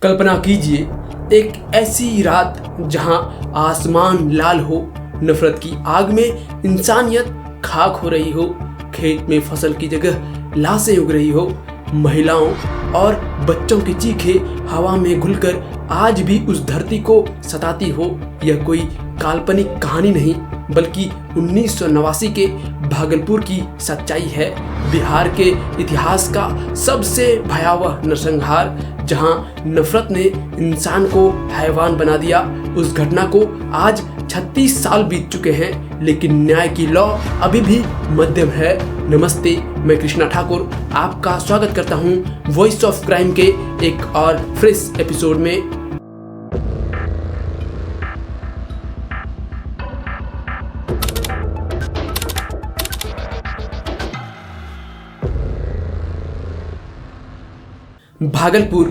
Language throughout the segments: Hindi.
कल्पना कीजिए एक ऐसी रात जहां आसमान लाल हो, नफरत की आग में इंसानियत खाक हो रही हो, खेत में फसल की जगह लाशें उग रही हो, महिलाओं और बच्चों की चीखें हवा में घुलकर आज भी उस धरती को सताती हो। यह कोई काल्पनिक कहानी नहीं बल्कि 1989 के भागलपुर की सच्चाई है। बिहार के इतिहास का सबसे भयावह नरसंहार, जहां नफरत ने इंसान को हैवान बना दिया। उस घटना को आज 36 साल बीत चुके हैं, लेकिन न्याय की लौ अभी भी मध्यम है। नमस्ते, मैं कृष्णा ठाकुर आपका स्वागत करता हूं वॉइस ऑफ क्राइम के एक और फ्रेश एपिसोड में। भागलपुर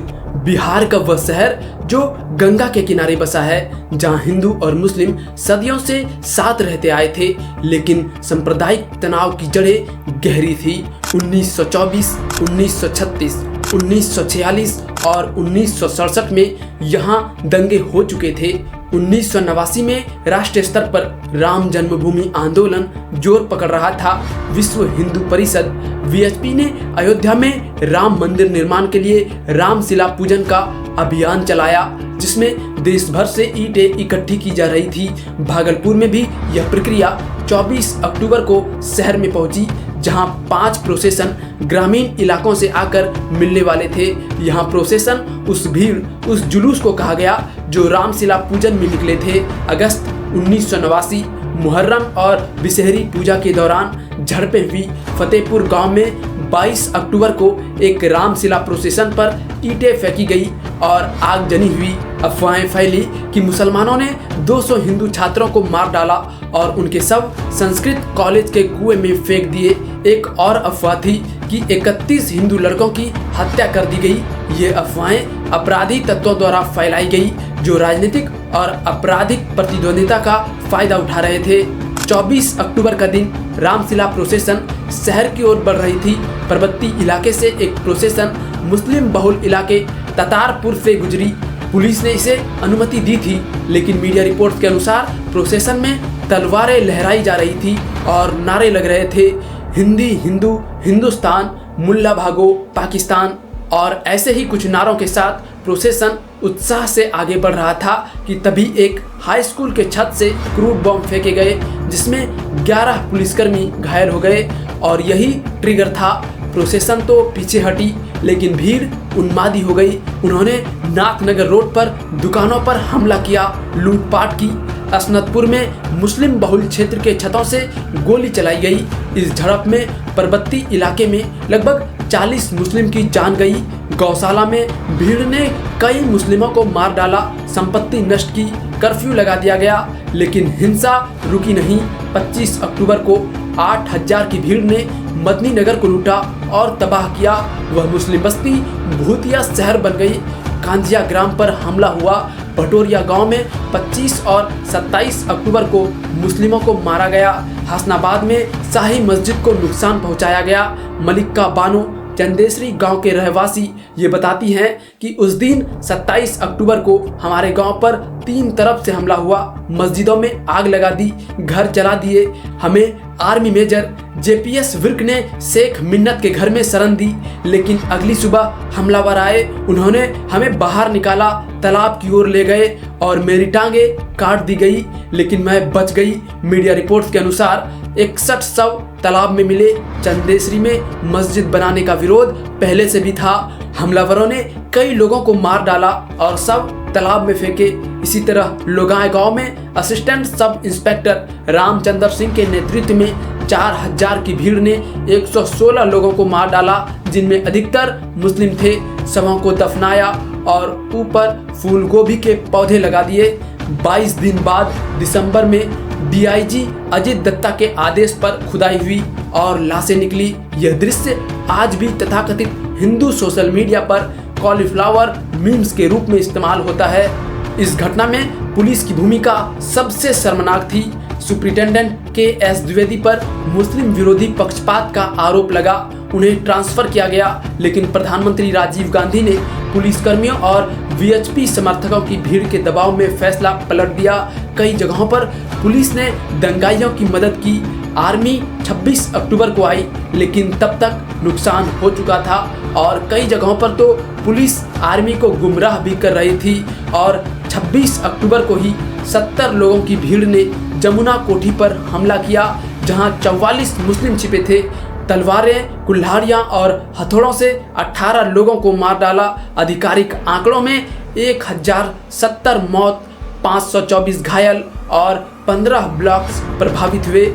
बिहार का वह शहर जो गंगा के किनारे बसा है, जहां हिंदू और मुस्लिम सदियों से साथ रहते आए थे, लेकिन सांप्रदायिक तनाव की जड़ें गहरी थी। 1924, 1936, 1946 और 1967 में यहाँ दंगे हो चुके थे। 1989 में राष्ट्रीय स्तर पर राम जन्मभूमि आंदोलन जोर पकड़ रहा था। विश्व हिंदू परिषद वीएचपी ने अयोध्या में राम मंदिर निर्माण के लिए रामशिला पूजन का अभियान चलाया, जिसमें देश भर से ईंटें इकट्ठी की जा रही थी। भागलपुर में भी यह प्रक्रिया 24 अक्टूबर को शहर में पहुंची, जहां 5 प्रोसेसन ग्रामीण इलाकों से आकर मिलने वाले थे। यहां प्रोसेसन उस भीड़, उस जुलूस को कहा गया जो रामशिला पूजन में निकले थे। अगस्त 1989 मुहर्रम और बिसहरी पूजा के दौरान झड़पें हुई। फतेहपुर गांव में 22 अक्टूबर को एक रामशिला प्रोसेसन पर ईंटें फेंकी गई और आगजनी हुई। अफवाहें फैली कि मुसलमानों ने 200 हिंदू छात्रों को मार डाला और उनके शव संस्कृत कॉलेज के कुएं में फेंक दिए। एक और अफवाह थी कि 31 हिंदू लड़कों की हत्या कर दी गई। ये अफवाहें अपराधी तत्वों द्वारा फैलाई गई जो राजनीतिक और आपराधिक प्रतिद्वंदिता का फायदा उठा रहे थे। 24 अक्टूबर का दिन रामशिला प्रोसेसन शहर की ओर बढ़ रही थी। पर्वतीय इलाके से एक प्रोसेसन मुस्लिम बहुल इलाके ततारपुर से गुजरी। पुलिस ने इसे अनुमति दी थी, लेकिन मीडिया रिपोर्ट्स के अनुसार प्रोसेसन में तलवारें लहराई जा रही थी और नारे लग रहे थे, हिंदी हिंदू हिंदुस्तान, मुल्ला भागो पाकिस्तान। और ऐसे ही कुछ नारों के साथ प्रोसेसन उत्साह से आगे बढ़ रहा था कि तभी एक हाई स्कूल के छत से क्रूड बम फेंके गए, जिसमें 11 पुलिसकर्मी घायल हो गए और यही ट्रिगर था। प्रोसेसन तो पीछे हटी, लेकिन भीड़ उन्मादी हो गई। उन्होंने नाथनगर रोड पर दुकानों पर हमला किया, लूटपाट की। असनतपुर में मुस्लिम बहुल क्षेत्र के छतों से गोली चलाई गई। इस झड़प में पर्वतीय इलाके में लगभग 40 मुस्लिम की जान गई। गौशाला में भीड़ ने कई मुस्लिमों को मार डाला, संपत्ति नष्ट की, कर्फ्यू लगा दिया गया, लेकिन हिंसा रुकी नहीं। 25 अक्टूबर को 8000 की भीड़ ने मदनी नगर को लूटा और तबाह किया। वह मुस्लिम बस्ती भूतिया शहर बन गई। कांजिया ग्राम पर हमला हुआ। भटोरिया गांव में 25 और 27 अक्टूबर को मुस्लिमों को मारा गया। हसनाबाद में शाही मस्जिद को नुकसान पहुंचाया गया। मलिका बानो चंदेसरी गांव के रहवासी ये बताती हैं कि उस दिन 27 अक्टूबर को हमारे गांव पर 3 तरफ से हमला हुआ। मस्जिदों में आग लगा दी, घर जला दिए। हमें आर्मी मेजर जेपीएस विर्क ने शेख मिन्नत के घर में शरण दी, लेकिन अगली सुबह हमलावर आए। उन्होंने हमें बाहर निकाला, तालाब की ओर ले गए और मेरी टांगे काट दी गई, लेकिन मैं बच गई। मीडिया रिपोर्ट्स के अनुसार 61 शव तालाब में मिले। चंदेसरी में मस्जिद बनाने का विरोध पहले से भी था। हमलावरों ने कई लोगों को मार डाला और शव तालाब में फेंके। इसी तरह लोगाय गांव में assistant sub inspector Ramchandra Singh के नेतृत्व में 4000 की भीड़ ने 116 लोगों को मार डाला, जिनमें अधिकतर मुस्लिम थे। शवों को दफनाया और ऊपर फूल गोभी के पौधे लगा दिए। 22 दिन बाद दिसंबर में डीआईजी अजित दत्ता के आदेश पर खुदाई हुई और लाशें निकली। यह दृश्य आज भी तथाकथित हिंदू सोशल मीडिया पर कॉलीफ्लावर मीम्स के रूप में इस्तेमाल होता है। इस घटना में पुलिस की भूमिका सबसे शर्मनाक थी। Superintendent KS. द्विवेदी पर मुस्लिम विरोधी पक्षपात का आरोप लगा। उन्हें ट्रांसफर किया गया, लेकिन प्रधानमंत्री राजीव गांधी ने पुलिसकर्मियों और वीएचपी समर्थकों की भीड़ के दबाव में फैसला पलट दिया। कई जगहों पर पुलिस ने दंगाइयों की मदद की। आर्मी 26 अक्टूबर को आई, लेकिन तब तक नुकसान हो चुका था और कई जगहों पर तो पुलिस आर्मी को गुमराह भी कर रही थी। और 26 अक्टूबर को ही 70 लोगों की भीड़ ने जमुना कोठी पर हमला किया, जहां 44 मुस्लिम छिपे थे। तलवारें, कुल्हाड़ियां और हथौड़ों से 18 लोगों को मार डाला। आधिकारिक आंकड़ों में 1070 मौत, 524 घायल और 15 ब्लॉक्स प्रभावित हुए।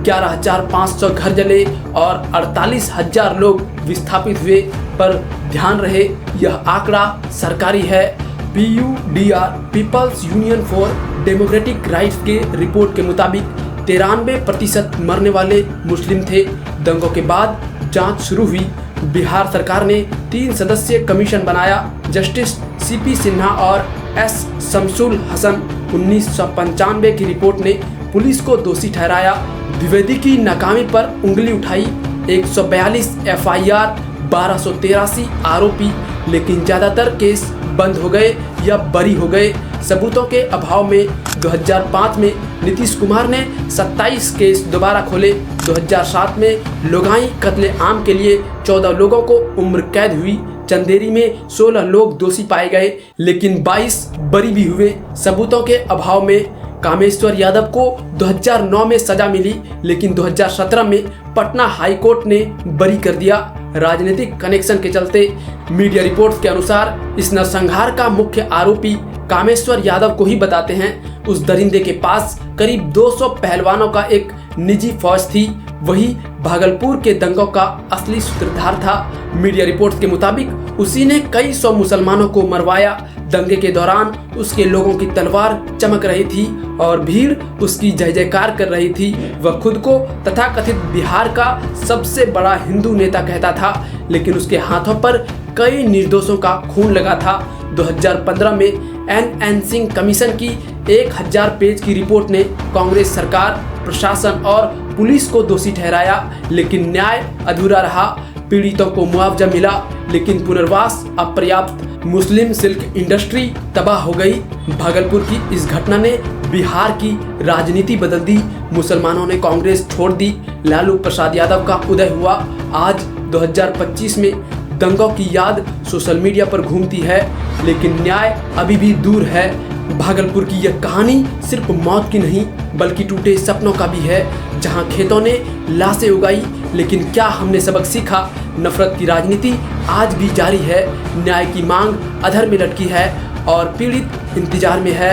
11,500 घर जले और 48,000 लोग विस्थापित हुए। पर ध्यान रहे, यह आंकड़ा सरकारी है। PUDR people's union for democratic rights के रिपोर्ट के मुताबिक 93% मरने वाले मुस्लिम थे। दंगों के बाद जांच शुरू हुई। बिहार सरकार ने 3 सदस्यीय कमीशन बनाया। जस्टिस CP सिन्हा और S शमसुल हसन 1995 की रिपोर्ट ने पुलिस को दोषी ठहराया। द्विवेदी की नाकामी पर उंगली उठाई। 142 FIR, 1283 आरोपी, लेकिन ज़्यादातर केस बंद हो गए या बरी हो गए। सबूतों के अभाव में 2005 में नीतीश कुमार ने 27 केस दोबारा खोले। 2007 में लोगाई कत्ले आम के लिए 14 लोगों को उम्र कैद हुई। चंदेरी में 16 लोग दोषी पाए गए, लेकिन 22 बरी भी हुए। सबूतों के अभाव में कामेश्वर यादव को 2009 में सजा मिली, लेकिन 2017 में पटना हाई कोर्ट ने बरी कर दिया राजनीतिक कनेक्शन के चलते। मीडिया रिपोर्ट्स के अनुसार इस नरसंहार का मुख्य आरोपी कामेश्वर यादव को ही बताते हैं। उस दरिंदे के पास करीब 200 पहलवानों का एक निजी फौज थी। वही भागलपुर के दंगों का असली सूत्रधार था। मीडिया रिपोर्ट्स के मुताबिक उसी ने कई 100 मुसलमानों को मरवाया। दंगे के दौरान उसके लोगों की तलवार चमक रही थी और भीड़ उसकी जय जयकार कर रही थी। वह खुद को तथाकथित बिहार का सबसे बड़ा हिंदू नेता कहता था, लेकिन उसके हाथों पर कई निर्दोषों का खून लगा था। 2015 में NN सिंह कमीशन की 1000 पेज की रिपोर्ट ने कांग्रेस सरकार, प्रशासन और पुलिस को दोषी ठहराया, लेकिन न्याय अधूरा रहा। पीड़ितों को मुआवजा मिला, लेकिन पुनर्वास अपर्याप्त। मुस्लिम सिल्क इंडस्ट्री तबाह हो गई। भागलपुर की इस घटना ने बिहार की राजनीति बदल दी। मुसलमानों ने कांग्रेस छोड़ दी। लालू प्रसाद यादव का उदय हुआ। आज 2025 में दंगों की याद सोशल मीडिया पर घूमती है, लेकिन न्याय अभी भी दूर है। भागलपुर की यह कहानी सिर्फ मौत की नहीं, बल्कि टूटे सपनों का भी है, जहां खेतों ने लाशें उगाई, लेकिन क्या हमने सबक सीखा? नफरत की राजनीति आज भी जारी है। न्याय की मांग अधर में लटकी है और पीड़ित इंतजार में है।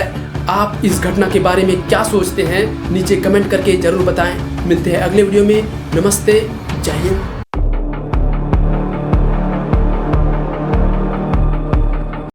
आप इस घटना के बारे में क्या सोचते हैं? नीचे कमेंट करके जरूर बताएं। मिलते हैं अगले वीडियो में। नमस्ते, जय हिंद।